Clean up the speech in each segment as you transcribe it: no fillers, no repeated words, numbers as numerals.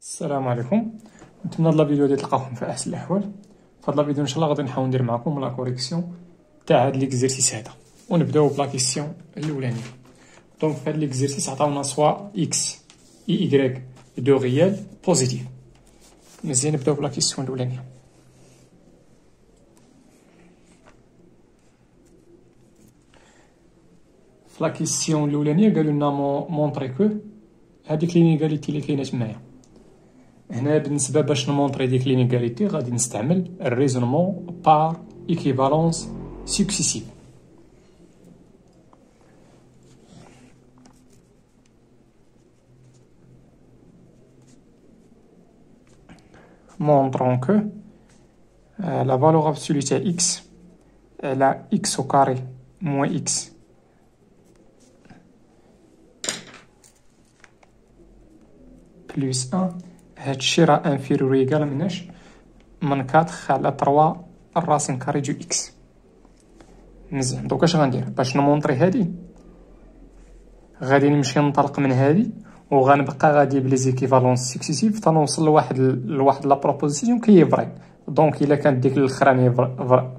السلام عليكم. نتمنى هاد الفيديو غادي تلقاوكم في احسن الاحوال. في هاد الفيديو ان شاء الله غادي نحاول ندير معكم لا كوريكسيون تاع هاد ليكزيرسيس هذا، ونبداو بلا كيسيون الاولانيه. دونك في هاد ليكزيرسيس عطاونا سوا اكس اي ايكغيك دو ريال بوزيتيف. مزيان نبداو بلا كيسيون الاولانيه. في لا كيسيون الاولانيه قالوا لنا مونطري كو هذيك لينيغاليتي اللي كاينه تمايا. هنا بالنسبه باش نمونطري ديك لينيغاليتي غادي نستعمل الريزونمون بار ايكيفالونس سكسيسيف. montrons que la valeur absolue de x elle a x au carré moins x plus 1 هادشي راه انفيريور ايكال مناش من 4 على 3 الراسين كاري دو اكس. مزيان دوك اش غندير باش نمونطري هادي؟ غادي نمشي ننطلق من هادي وغنبقى غادي بلي زيكيفالونس سكسيسيف حتى نوصل لواحد لا بروبوزيسيون كي فري. دونك الا كانت ديك الاخرانيه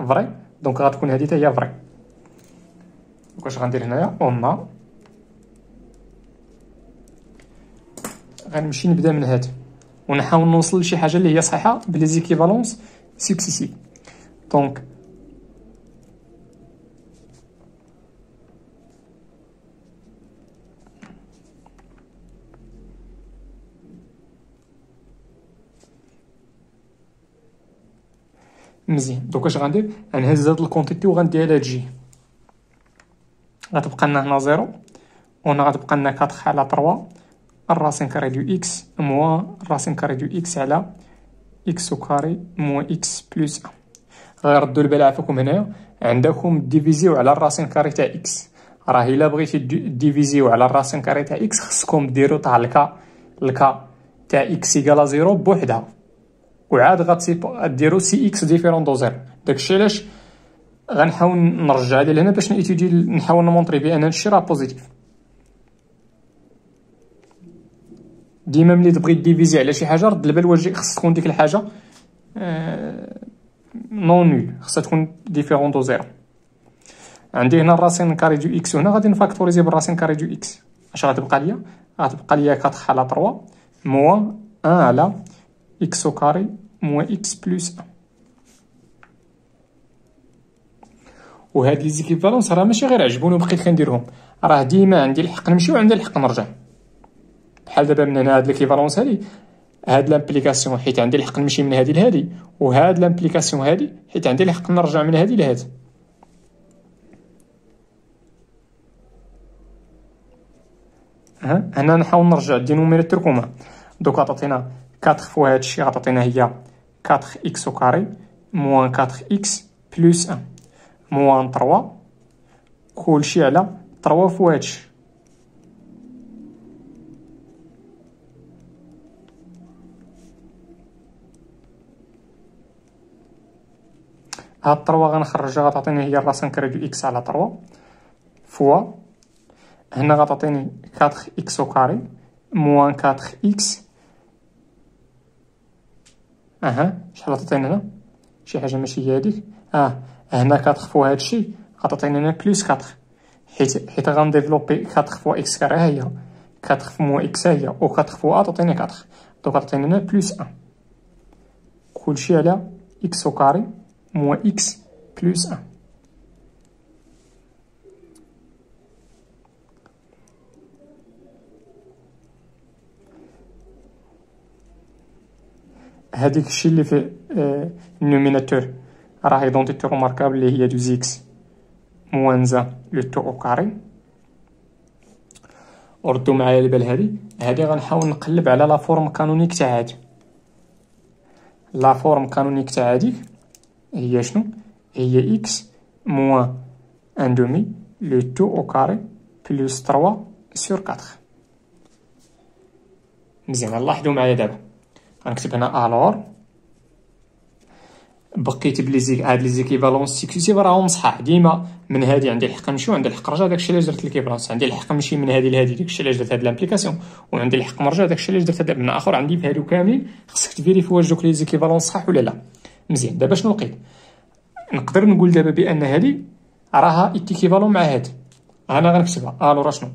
فري دونك غتكون هادي حتى هي فري. واش غندير هنايا؟ اون غنمشي نبدا من هادي ونحاول نوصل لشي حاجه اللي هي صحيحه بلي زيكيفالونس سكسيسيف. دونك مزيان دوك اش غندير؟ غنهز هاد الكونتيتي وغنديها لهاد جي، غتبقى لنا هنا زيرو وهنا غتبقى لنا 4 على 3 الراسين كاري دو اكس موان الراسين كاري دو اكس على اكس او كاري موان اكس بلس 1. غيردوا البال عافاكم هنايا عندكم ديفيزيو على الراسين كاري تاع اكس. راه الا بغيتي ديفيزيو على الراسين كاري تاع اكس خصكم ديروا تاع الكا تاع اكس ايكالا زيرو بوحدها، وعاد غديروا سي اكس ديفيرون دو زيرو. داكشي علاش غنحاول نرجع لهنا باش نحاول نمونطري بان هادشي راه بوزيتيف. ديما ملي تبغي ديفيزي على شي حاجه رد البال واش خص تكون ديك الحاجه نون نول، خصها تكون ديفيرون دو زيرو. عندي هنا الراسين كاري دو اكس وهنا غادي نفاكتوريزي بالراسين كاري دو اكس. اش غتبقى ليا؟ غتبقى ليا 4 على 3 موان 1 على اكس او كاري موان اكس بلس 1. وهاد لي زيكيفالونس راه ماشي غير عجبوني وبقيت كنديرهم، راه ديما عندي الحق نمشي وعندي الحق نرجع. بحال دابا من هنا هاد ليكيفالونس هادي هاد لامبليكاسيون حيت عندي الحق نمشي من هادي لهادي، وهاد لامبليكاسيون هادي حيت عندي الحق نرجع من هادي لهادي. هنا نحاول نرجع الدينوميناتور كوما. دوك عطاتينا 4 فوا هادشي عطاتينا هي 4 اكس او كاري موان 4 اكس بلس 1 موان 3 كلشي على 3 فوا هادشي. هاد 3 غنخرجها غتعطيني هي الراسين كاري دو اكس على 3 فوا هنا غتعطيني 4 اكس او كاري موان 4 اكس. شحال غتعطيني هنا؟ شي حاجه ماشي هي هاديك. هنا 4 فوا هادشي غتعطيني هنا بلس 4 حيت غنديفلوبي 4 فوا اكس كاري ها هي 4 فوا اكس ها هي و 4 فوا تعطيني 4 دونك غتعطيني هنا بلس 1 كلشي على اكس او كاري موان اكس بلس 1. هاديك الشيء اللي في النوميناتور راه ايدونتيتي روماركابل اللي هي 2 اكس موان زا لو تو او كاري. وردوا معايا البال هادي غنحاول نقلب على لا فورم كانونيك تاع هادي. لا فورم كانونيك تاع هاديك هي شنو؟ هي اكس موان ان دومي لو تو او كاري بلس 3 سور 4. مزيان لاحظوا معايا دابا غنكتب هنا الور بقيت بلي هاد لي زيكيفالونس سكسيسيف راهم صحاح. ديما من هادي عندي الحق نمشي وعندي الحق نرجع، داكشي علاش درت ليكيفالونس. عندي الحق نمشي من هادي لهادي، داكشي علاش درت هاد لامبليكاسيون، وعندي الحق نرجع، داكشي علاش درت هاد من اخر. عندي في هادو كاملين خصك تفيريفي واش دوك لي زيكيفالونس صحاح ولا لا. مزيان. دابا شنو لقيت؟ نقدر نقول دابا بان هادي راها ايكيفالون مع هاد. انا غنكتبها الو راه شنو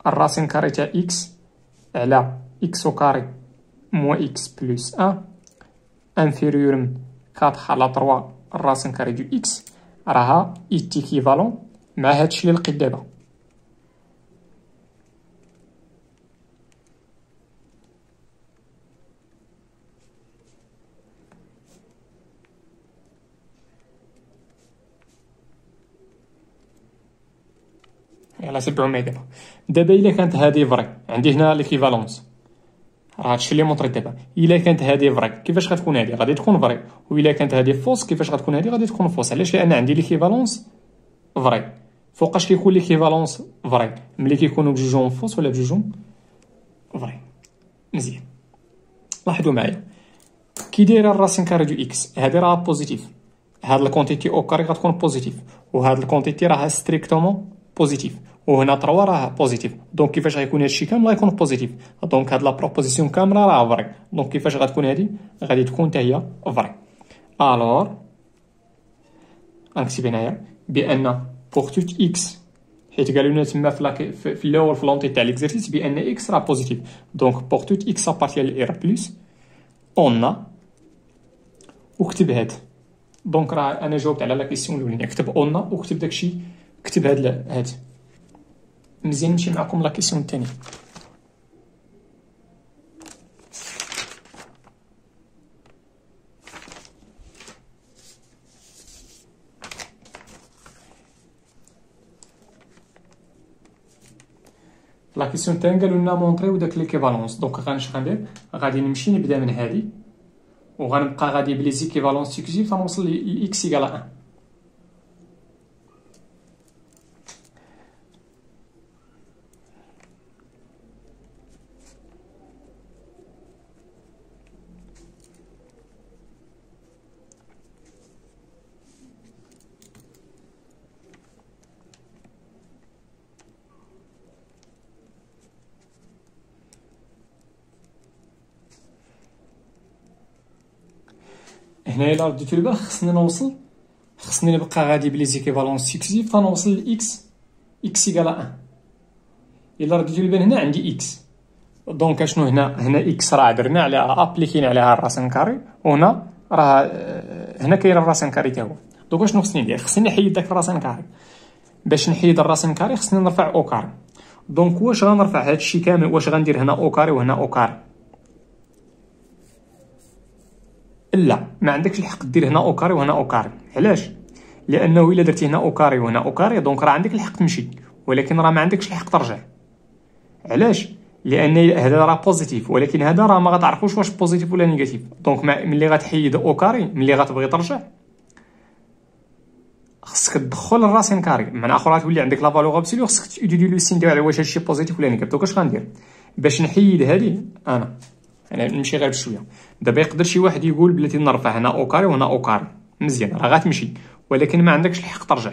الراسين كاري تاع اكس على اكس او كاري موان اكس بلس 1 انفيريور من 4 على 3 الراسين كاري دو اكس راها ايكيفالون مع هادشي اللي لقيت دابا. يلا تبعوا معايا دابا الا كانت هادي فري عندي هنا ليكيفالونس، راه هادشي اللي مونطري دابا. الا كانت هادي فري كيفاش غتكون هادي؟ غادي تكون فري. والا كانت هادي فوس كيفاش غتكون هادي؟ غادي تكون فوس. علاش؟ لان عندي ليكيفالونس فري. فوقاش كيكون ليكيفالونس فري؟ ملي كيكونوا بجوجهم فوس ولا بجوجهم فري. مزيان. لاحظوا معايا كي دايره الراسين كاري دو اكس، هادي راه بوزيتيف، هاد الكونتيتي او كاري غتكون بوزيتيف، وهاد الكونتيتي راه ستريكتومون بوزيتيف، وهنا 3 راه بوزيتيف. دونك كيفاش غيكون هادشي كامل؟ غيكون بوزيتيف. دونك هاد لا بروبوزيسيون كامله راه فري. دونك كيفاش غتكون هادي؟ غادي تكون حتى هي فري. الور غنكتب هنايا بان بوغ توت اكس، حيت قالوا لنا تما في الاول في لونطي تاع ليكزارسيس بان اكس راه بوزيتيف. دونك بوغ توت اكس ابارتيان ل ار بلس اون، وكتب هاد. دونك راه انا جاوبت على لا كيسيون الاولانيه، كتب اون وكتب داكشي، كتب هاد. مزيان. نمشي معكم لا كيسيون الثانيه. لا كيسيون الثانيه قالوا لنا مونطريو داك ليكيفالونس. دونك غندير غادي نمشي نبدا من هادي وغنبقى غادي بلي زيكيفالونس سكسيسيف غنوصل ل اكس ايكال 1. هنايا الا رديتو البال خصني نبقى غادي بلي زيكيفالونس سكسيسيف غنوصل ل اكس ايكال 1. الا رديتو البال هنا عندي اكس. دونك اشنو هنا اكس راه درنا عليها ابليكين عليها الراسين كاري، وهنا راه هنا كاين الراسين كاري تا هو. دونك اشنو خصني ندير؟ خصني نحيد داك الراسين كاري. باش نحيد الراسين كاري خصني نرفع او كاري. دونك واش غنرفع هادشي كامل؟ واش غندير هنا او كاري وهنا او كاري؟ لا، ما عندكش الحق دير هنا او كاري وهنا او كاري. علاش؟ لانه الا درتي هنا او كاري وهنا او كاري دونك راه عندك الحق تمشي، ولكن راه ما عندكش الحق ترجع. علاش؟ لان هذا راه بوزيتيف، ولكن هذا راه ما غتعرفوش واش بوزيتيف ولا نيجاتيف. دونك ملي غتحيد او كاري ملي غتبغي ترجع خصك تدخل الراسين كاري، من اخر غتولي عندك لا فالور ابسولو، خصك تيدي لو سين ديال واش هادشي بوزيتيف ولا نيجاتيف. دونك اش غندير باش نحيد هذه؟ انا نمشي غير بشويه. دابا يقدر شي واحد يقول بلاتي نرفع هنا او كاري وهنا او كاري، مزيان راه غتمشي، ولكن ما عندكش الحق ترجع.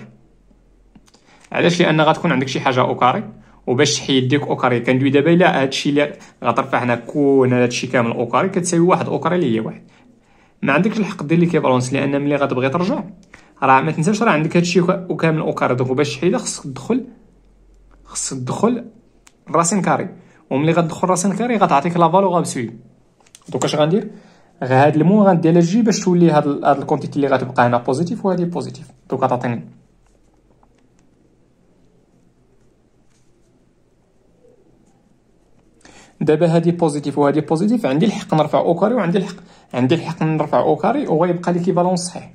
علاش؟ لان غتكون عندك شي حاجه او كاري، وباش تحيد ديك او كاري كندوي دابا الا هادشي اللي غترفع هنا كون هادشي كامل او كاري كتساوي واحد او كاري اللي هي واحد. ما عندكش الحق دير ليكيفالونس، لان ملي غتبغي ترجع راه ما تنساش راه عندك هادشي كامل او كاري. دونك باش تحيدها خصك تدخل الراسين كاري، وملي غتدخل راسين كاري غتعطيك لا فالور ابسولو. دونك اش غندير؟ غير هاد المو غندير على جي باش تولي هاد الكونتيتي اللي غتبقى هنا بوزيتيف وهادي بوزيتيف. دونك غتعطيني دابا هادي بوزيتيف وهادي بوزيتيف. عندي الحق نرفع او كاري وعندي الحق نرفع او كاري وغيبقى ليكيفالونس صحيح.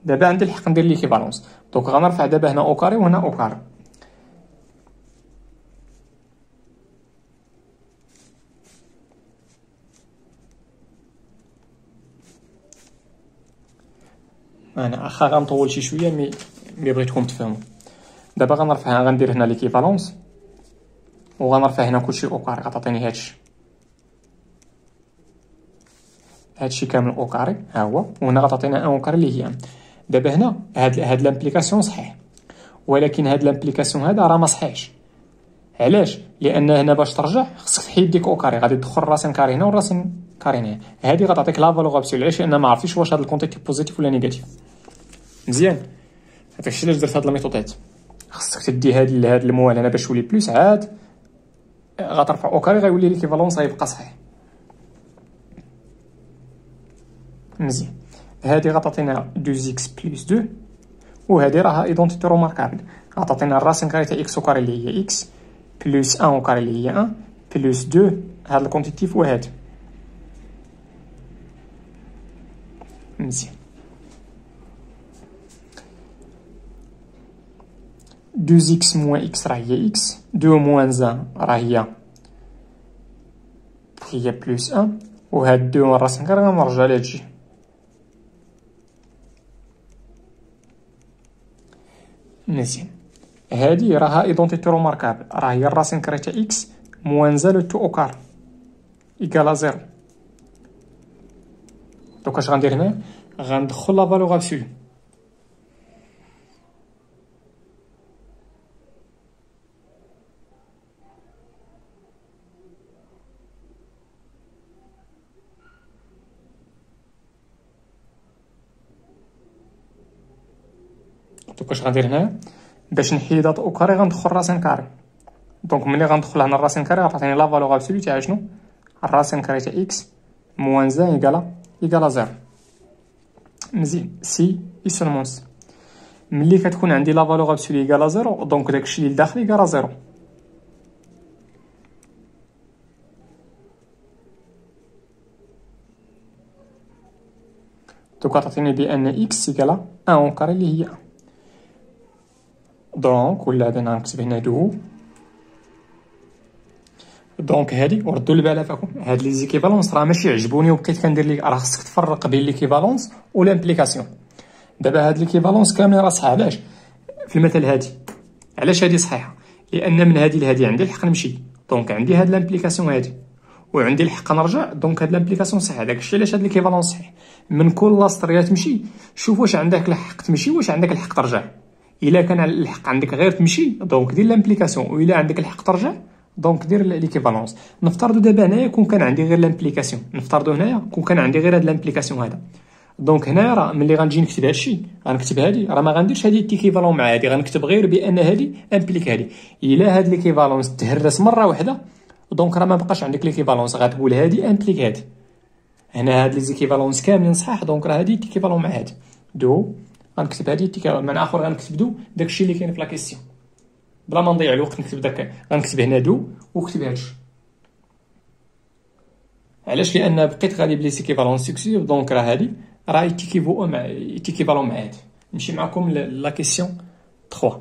دابا عندي الحق ندير ليكيفالونس. دونك غنرفع دابا هنا او كاري وهنا او كاري. انا اخا غنطول شي شويه مي بغيتكم تفهموا. دابا غندير هنا ليكيفالونس وغنرفع هنا كلشي او كاري غتعطيني هادشي. هادشي كامل او كاري ها هو، وهنا غتعطينا ان او كاري اللي هي. دابا هنا هاد لامبليكاسيون صحيح، ولكن هاد لامبليكاسيون هذا راه ما صحيحش. علاش؟ لان هنا باش ترجع خصك تحيد ديك او كاري، غادي تدخل راسين كاري هنا وراسين كاري هنا، هادي غتعطيك لا فالور ابسولو. علاش؟ لان ما عرفتيش واش هاد الكونتيتي بوزيتيف ولا نيجاتيف. مزيان، هادشي علاش درت هاد الميثودات. خصك تدي هاد الموال هنا باش يولي بلوس، عاد غترفع او كاري غيولي ليكيفالونس غيبقى صحيح. مزيان، هادي غتعطينا 2x بلس 2، وهادي راها ايدونتيتي روماركابل، غتعطينا الراسين كاري تاع اكس او كاري اللي هي اكس بلس 1 او كاري اللي هي 1 بلس 2 هاد الكونتيتيف وهاد. مزيان، 2x موان اكس راه هي اكس، 2 موان 1 راه هي بلس 1، وهاد 2 الراسين كاري غنرجع لهادشي. مزيان، هادي راها ايدونتيتي روماركابل، راه هي الراسين كاري تاع اكس موان زالو تو او كار ايكالا زيرو. دوك اش غندير هنا؟ غندخل لا فالور ابسولو. دوك اش غندير هنا؟ باش نحيد هاد او كاري غندخل راسين كاري. دونك ملي غندخل هنا الراسين كاري غتعطيني لا فالور ابسولو تاع شنو؟ الراسين كاري تاع اكس موان زان ايكالا زيرو. مزيان، سي اي سولمون سي. ملي كتكون عندي لا فالور ابسولو ايكالا زيرو، دونك داكشي اللي لداخل ايكالا زيرو. دوك غتعطيني بان اكس ايكالا 1 اون كاري اللي هي 1. دونك ولا انا نكتب هنا دو. دونك هادي وردوا البال فيكم، هاد لي زيكيفالونس راه ماشي عجبوني وبقيت كندير لك، راه خصك تفرق بين ليكيفالونس والامبليكاسيون. دابا هاد ليكيفالونس كاملين راه صحاح. علاش؟ في المثل هادي علاش هادي صحيحه؟ لان من هادي لهادي عندي الحق نمشي، دونك عندي هاد لامبليكاسيون هادي، وعندي الحق نرجع، دونك هاد لامبليكاسيون صحيح. داكشي علاش هاد ليكيفالونس صحيح. من كل لاصطريه تمشي شوف واش عندك الحق تمشي واش عندك الحق ترجع. الا كان الحق عندك غير تمشي دونك دير لامبليكاسيون، والا عندك الحق ترجع دونك دير ليكيفالونس. نفترضوا دابا هنايا كون كان عندي غير لامبليكاسيون، نفترضوا هنايا كون كان عندي غير هاد لامبليكاسيون هذا، دونك هنايا راه ملي غنجي نكتب هادشي غنكتب هادي، راه ما غنديرش هادي تيكيفالون مع هادي، غنكتب غير بان هادي امبليك هادي. الا هاد ليكيفالونس تهرس مره واحده دونك راه ما بقاش عندك ليكيفالونس، غتقول هادي امبليك هادي. هنا هاد لي زيكيفالونس كاملين صحاح، دونك راه هادي تيكيفالون مع هادي. دو غنكتب هادي تيكيفالون مع اخر، غنكتب دو داكشي اللي كاين في لا كيسيون بلا ما نضيع الوقت. نكتب داك، غنكتب هنا دو وكتب هادشي. علاش؟ لان بقيت غادي بلي سيكيفالونس سكسيسيف، دونك راه هادي راه يتيكيفالون مع هادي. نمشي معكم لا كيسيون 3.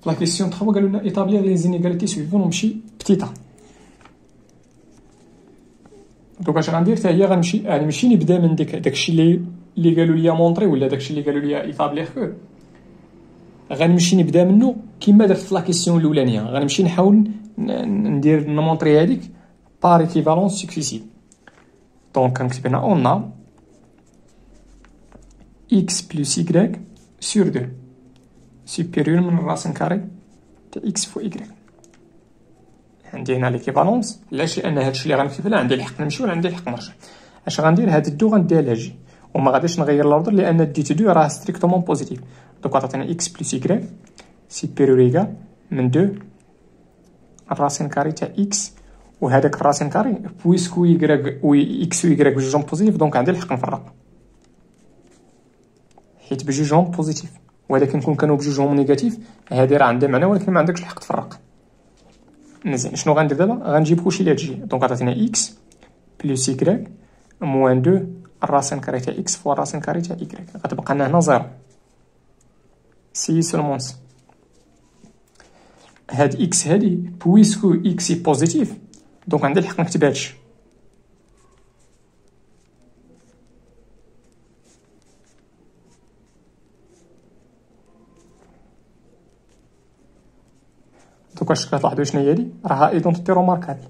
لا كيسيون 3 قالوا لنا ايطابليغ لي زينيغاليتي سويفون، نمشي بتيتا. دوك اش غندير حتى هي غنمشي نبدا من داكشي اللي قالوا لي مونطري، ولا داكشي اللي قالوا لي ايطابليغ كو، غنمشي نبدا منه كيما درت في لا كيسيون الاولانيه. غنمشي نحاول ندير نمونطري هذيك بار ايكيفالونس سكسيسيف. دونك كنكتب هنا اون x بلس y سور 2 سوبيريور من الراسين كاري تاع x فو y. عندي هنا ليكيفالونس. علاش؟ لان هادشي اللي غنكتب هنا عندي الحق نمشي ولا عندي الحق نرجع. اش غندير؟ هاد الدو غنديها لها جي، وما غاديش نغير لوردر لان دي تو دو راه ستريكتومون بوزيتيف. دوك غتعطينا x بلس y سوبيريور ايكال من 2 الراسين كاري تاع x، وهذاك الراسين كاري بويسكو y و x و y بجوجهم بوزيتيف، دونك عندي الحق نفرق حيت بجوجهم بوزيتيف، ولكن كون كانوا بجوجهم نيجاتيف هادي راه عندها معنى ولكن ما عندكش الحق تفرق. مزيان، شنو غندير دابا؟ غنجيب كلشي اللي تجي. دونك عطاتينا x بلس y موان 2 الراسين كاري تاع x فوا الراسين كاري تاع y، غتبقى لنا هنا 0 سي سولمون سي. هاد x هادي بويسكو x بوزيتيف دونك عندي الحق نكتب هادشي. دوكا كتلاحظوا شنو هي هادي، راها ايدونتيتي روماركابل.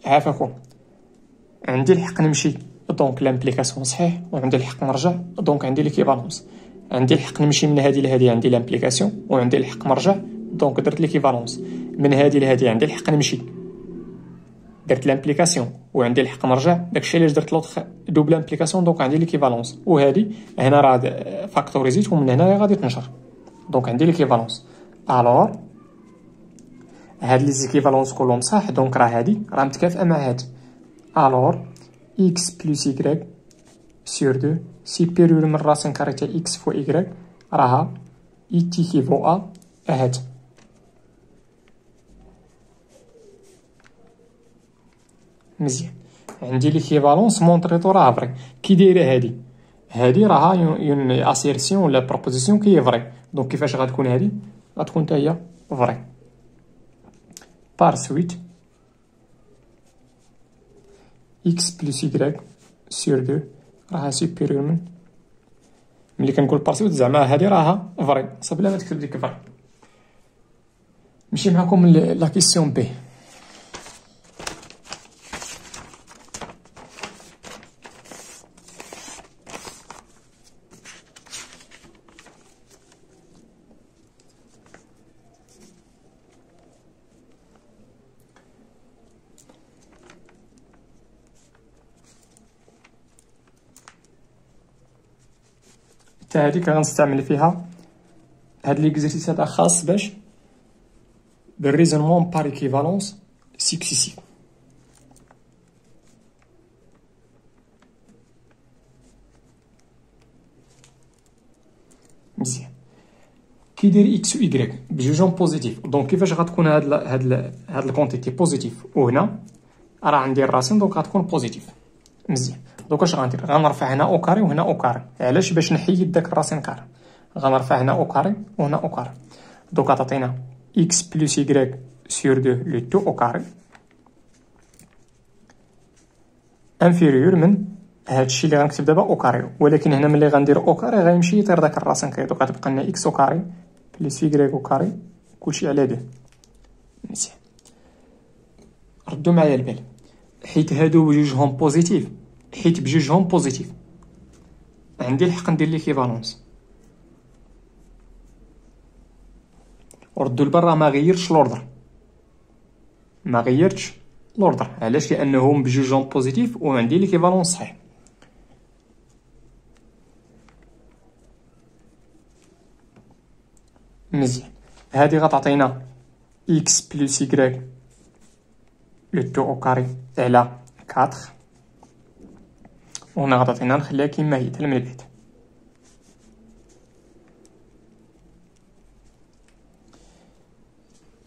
عافاكم، عندي الحق نمشي دونك لامبليكاسيون صحيح، وعندي الحق نرجع دونك عندي ليكيفالونس. عندي الحق نمشي من هادي لهادي عندي لامبليكاسيون، وعندي الحق نرجع دونك درت ليكيفالونس. من هادي لهادي عندي الحق نمشي درت لامبليكاسيون، وعندي الحق نرجع داكشي علاش درت لوطخ دوبل امبليكاسيون دونك عندي ليكيفالونس. وهادي هنا راه فاكتوريزيت ومن هنا غادي تنشر دونك عندي ليكيفالونس. الوغ هاد لي زيكيفالونس كلهم صح دونك راه هادي راه متكافئه مع هاد. الوغ x بلس y sur 2 سيبيريور من راسين كاري تاع x فوا y راها يتيكيفو ا هاد. مزيان، عندي ليكيفالونس مونطريتو راه فري. كي دايره هادي، هادي راها اون اسيرسيون ولا بروبوزيسيون كي فري، دونك كيفاش غتكون هادي؟ غتكون حتى هي فري. بار سويت x بلس y sur 2 راها سوبيريور من، ملي كنقول بار سويت زعما هادي راها فري صافي بلا ما تكتب ديك فري. نمشي معكم لا كيسيون بي. حتى هاديك غنستعمل فيها هاد ليكزيرسيس هذا خاص باش بالريزونمون بار ايكيفالونس سكسيسيف. مزيان، كي داير اكس و ايكغيك بجوجهم بوزيتيف دونك كيفاش غتكون هاد الكونتيتي بوزيتيف، وهنا راه عندي الراسين دونك غتكون بوزيتيف. مزيان، دوك اش غندير؟ غنرفع هنا او كاري وهنا او كاري. علاش؟ باش نحيد داك الراسين كاري. غنرفع هنا او كاري وهنا او كاري. دوك غتعطينا x بلس y sur 2 لو تو او كاري انفيريور من هادشي اللي غنكتب دابا او كاري، ولكن هنا ملي غندير او كاري غيمشي يطير داك الراسين كاري، دوك غتبقى لنا x او كاري بلس y او كاري كلشي على 2. مزيان، ردوا معايا البال، حيت هادو بجوجهم بوزيتيف، حيت بجوجهم بوزيتيف عندي الحق ندير ليكيفالونس. وردوا البال راه ما غيرتش لوردر، ما غيرتش لوردر. علاش؟ لانهم بجوجهم بوزيتيف وعندي ليكيفالونس صحيح. مزيان، هادي غتعطينا x بلس y لو تو او كاري على 4 وهنا غتعطينا نخليها كيما هي حتى من بعد.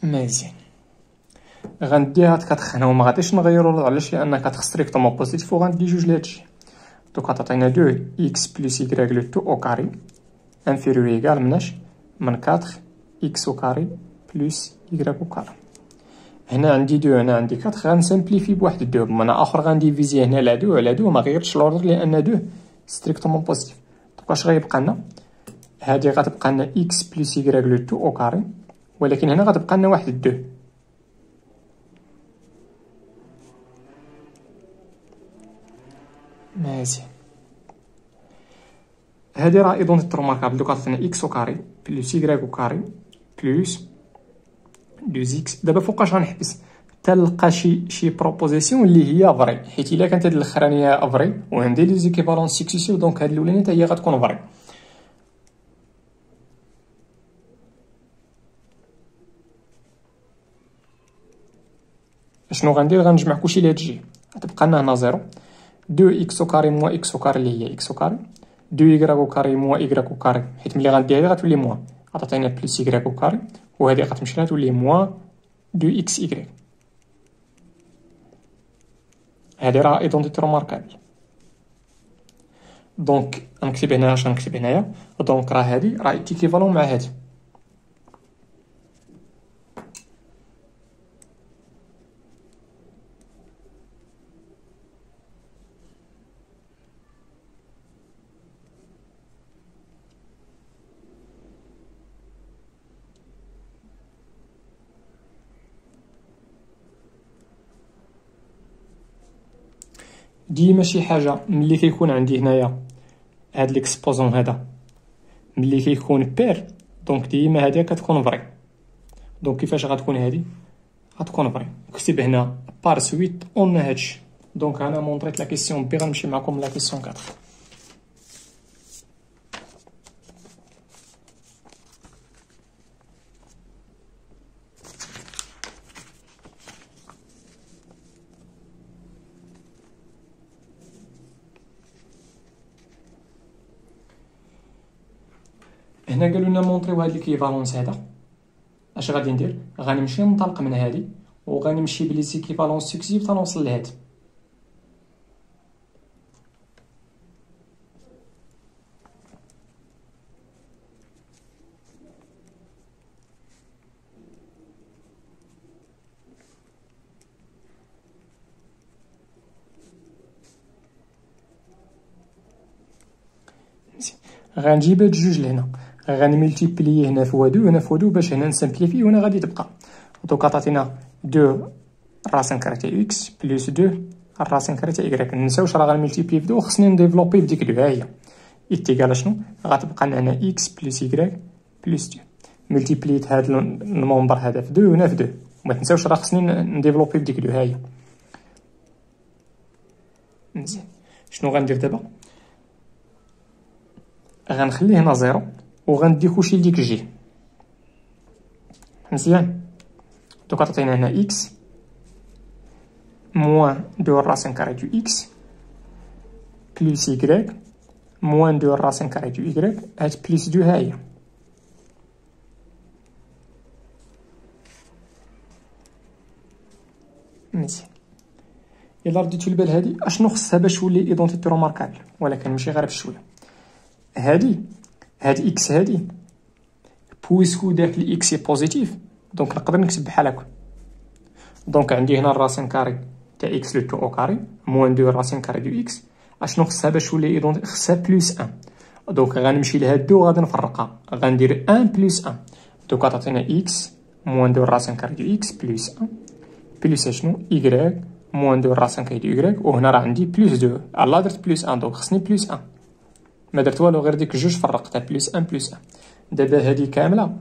مزيان، غنديها كتخنا وما غاديش نغيرو. علاش؟ لان كتخ ستريكتومون بوزيتيف وغندي جوج لهادشي. دوك غتعطينا 2 x بلس y لو تو او كاري انفيريور ايكال مناش من 4 x او كاري بلس y او كاري. هنا عندي 2 هنا عندي 4 غنسامبليفي بواحد 2 بمعنى اخر غنديفيزي هنا على 2 على 2 ما غيرتش لوردر لان 2 ستريكتومون بوزيتيف. دوك اش غيبقى لنا؟ هادي غتبقى لنا x بلس y لو تو او كاري، ولكن هنا غتبقى لنا واحد 2. مزيان، هادي راه ايدونتيتي روماركابل. دوك غتعطينا x او كاري بلس y او كاري بلس 2x. دابا فوقاش غنحبس؟ تلقى شي بروبوزيسيون اللي هي فري، حيت الا كانت هاد الاخرانيه فري وعندي لي زيكيفالونس سكسيسيف دونك هاد الاولانيه حتى هي غتكون فري. شنو غندير؟ غنجمع كلشي لهاد الجهه، غتبقى لنا هنا 0 2 x او كاري موا x او كاري اللي هي x او كاري 2 y او كاري موا y او كاري، حيت ملي غندير هادي غتولي موا غتعطينا بلس y او كاري، وهادي غتمشي لها تولي موا 2 x y. هادي راه ايدونتيتي روماركابل. دونك غنكتب هنا اش غنكتب هنايا؟ دونك راه هادي راه ايكيفالون مع هادي. ديما شي حاجه ملي كيكون عندي هنايا هاد ليكسبوزون هذا ملي كيكون بير، دونك ديما هادي كتكون فري. دونك كيفاش غتكون هادي؟ غتكون فري. نكتب هنا بار سويت اون هادشي. دونك انا مونطريت لا كيسيون بي، غنمشي معكم لا كيسيون 4. هنا قالوا لنا مونطريو هاد ليكيفالونس هذا. اش غادي ندير؟ غنمشي ننطلق من هادي وغنمشي بلي زيكيفالونس سكسيف تنوصل لهاد. غنجيب هاد جوج لهنا، غنملتيبلي هنا فوا دو هنا فوا دو باش هنا نسامبليفي وهنا غادي تبقى. دوكا تعطينا 2 راسين كارتي اكس بلس 2 راسين كارتي ايكغيك. منساوش راه غنملتيبلي في دو وخصني نديفلوبي في ديك دو. ها هي ايتيكال شنو غتبقى لنا اكس بلس ايكغيك بلس 2. ملتيبليت هاد المومبر هذا في 2 هنا في 2. وما تنساوش راه خصني نديفلوبي في ديك دو. ها هي مزيان. شنو غندير دابا؟ غنخلي هنا زيرو وغنديكوشي لديك جي. مزيان. دوكا تعطينا هنا اكس موان 2 راسين كاري دو اكس بلس يكغيك موان 2 راسين كاري دو يكغيك هاد بلس 2. ها هي مزيان. الا رديتو البال هادي اشنو خصها باش تولي ايدونتيتي روماركابل، ولكن ماشي غير بشويه. هادي هاد اكس هادي بويسكو داك الاكس بوزيتيف، دونك نقدر نكتب بحال هكا. دونك عندي هنا الراسين كاري تاع اكس لو تو او كاري موان 2 راسين كاري دو اكس. اشنو خصها باش تولي ايدونتيتي؟ خصها بلس 1. دونك غنمشي لهاد دو غادي نفرقها، غندير 1 بلس 1. دوكا تعطينا اكس موان 2 راسين كاري دو اكس بلس 1 بلس شنو y موان 2 راسين كاري دو y، وهنا راه عندي بلس 2. الله درت بلس 1 دونك خصني بلس 1. ما درت والو غير ديك جوج فرقتها بلس 1 بلس 1. دابا هادي كامله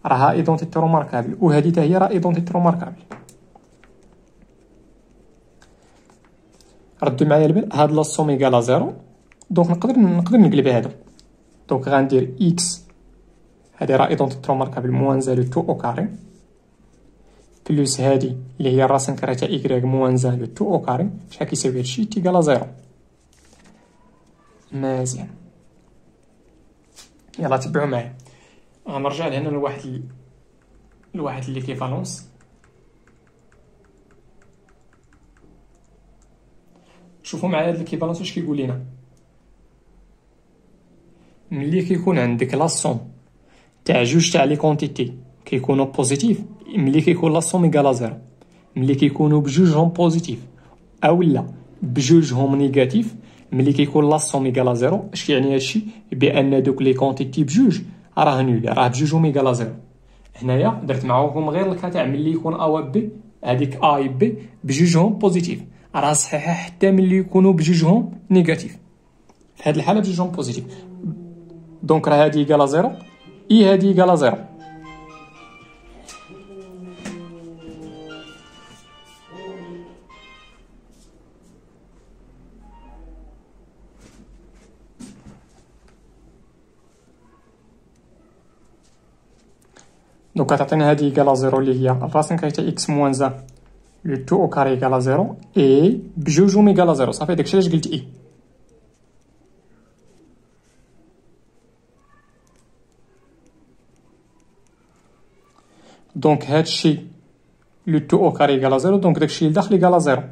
راها ايدونتيتي روماركابل وهادي حتى هي راه ايدونتيتي روماركابل. ردوا معايا البال هاد لا سوم ايكالا زيرو. دونك نقدر نقلب هادو. دونك غندير اكس هادي راه ايدونتيتي روماركابل موان زالو تو او كاري بلس هادي اللي هي الراسين كاري تاع ايكغيك موان زالو تو او كاري. شحال كيساوي هادشي؟ تيكالا زيرو. مزيان. يلا تبعوا معايا. غنرجع لهنا لواحد اللي كيفالونس. شوفوا معايا هاد الكيفالونس واش كيقول لنا. ملي كيكون عندك لا سوم تاع جوج تاع لي كونتيتي كيكونوا بوزيتيف، ملي كيكون لا سوم ايكالا زيرو. ملي كيكونوا بجوجهم بوزيتيف اولا بجوجهم نيجاتيف، ملي كيكون لا سوم ايكالا زيرو. اش كيعني هادشي؟ بان دوك لي كونتيتي بجوج راه نول، راه بجوجهم ايكالا زيرو. هنايا درت معاكم غير الكا تاع ملي يكون ا و بي، هذيك ا بي بجوجهم بوزيتيف راه صحيحه حتى ملي يكونوا بجوجهم نيجاتيف. في هاد الحاله بجوجهم بوزيتيف. دونك راه هادي ايكالا زيرو اي هادي ايكالا زيرو. دونك تعطينا هادي ايكالا زيرو اللي هي الراسين كاري تاع اكس موان زا لو تو او كاري ايكالا زيرو اي بجوجهم ايكالا زيرو. صافي داكشي علاش قلت اي. دونك هادشي لو تو او كاري ايكالا زيرو، دونك داكشي اللي داخل ايكالا زيرو.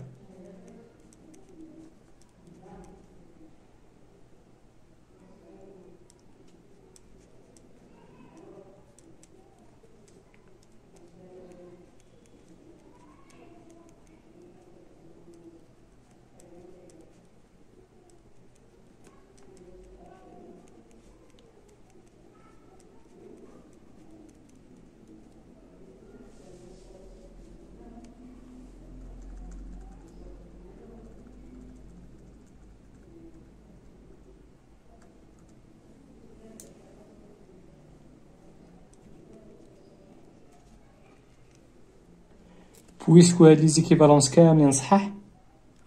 بويسكو هاد لي زيكيفالونس كاملين صحاح،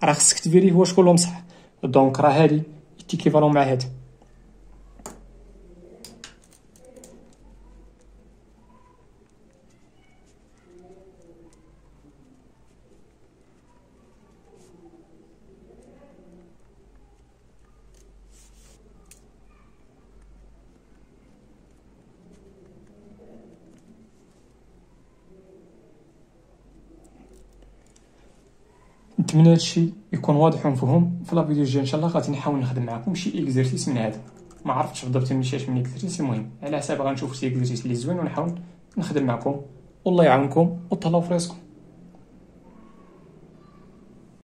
راه خصك تفيريفي واش كلهم صح. دونك راه هادي تيكيفالون مع هاد. نتمنى هادشي يكون واضح ومفهوم. في لا فيديو الجايه ان شاء الله غادي نحاول نخدم معكم شي اكزرسيس من هذا. ما عرفتش بالضبط من شي اكزرسيس، المهم على حساب غنشوف شي اكزرسيس اللي زوين ونحاول نخدم معكم. والله يعاونكم وتهلاو في راسكم.